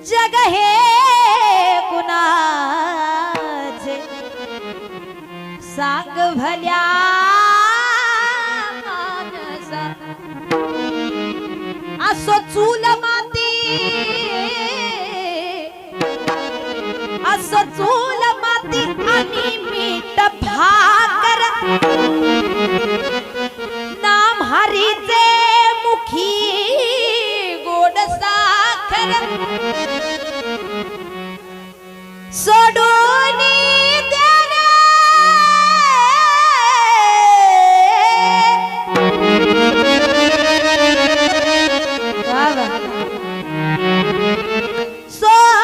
जग हे कुणाचे सांग भल्या मानसा असो चूल माती असो चूल माती आणि मीठ भाकर नाम हरीचे मुखी गोड साखर सोडून देणे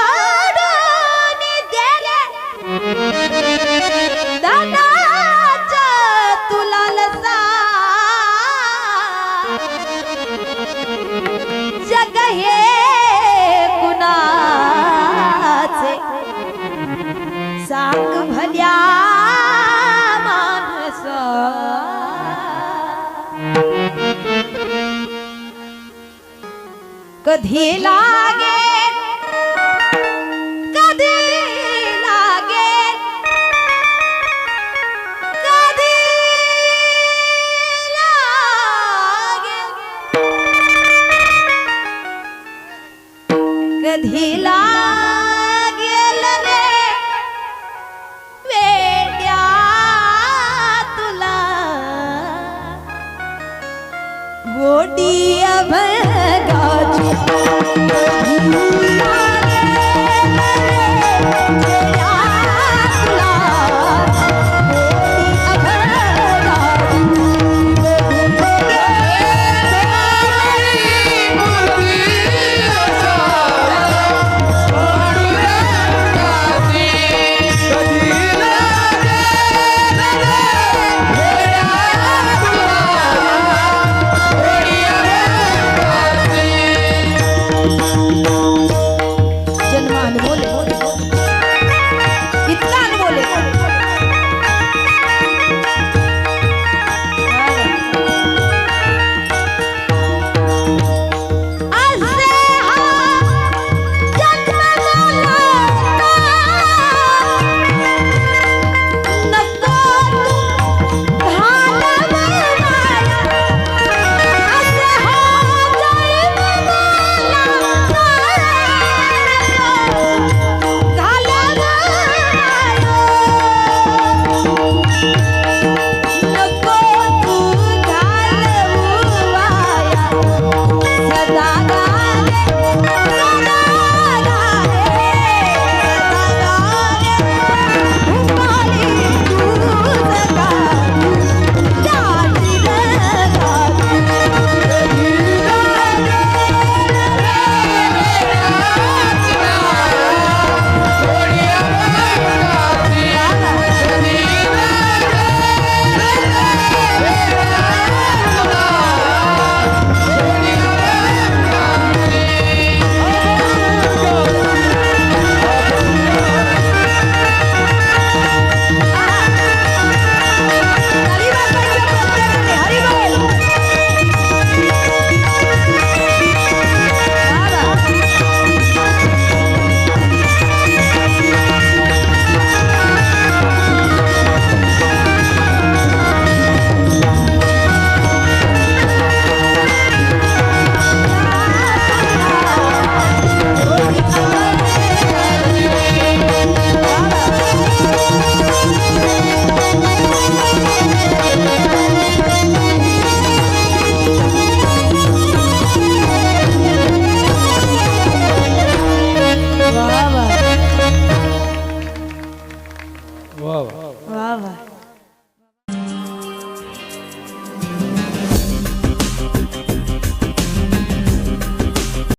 सोडून देणे दानाचा तुला लसा जग हे कुणाचे सांग भल्या माणसा कधी लागेल कधी लागेल कधी लागेल कधी लागेल रे वेड्या तुला गोडी अभंग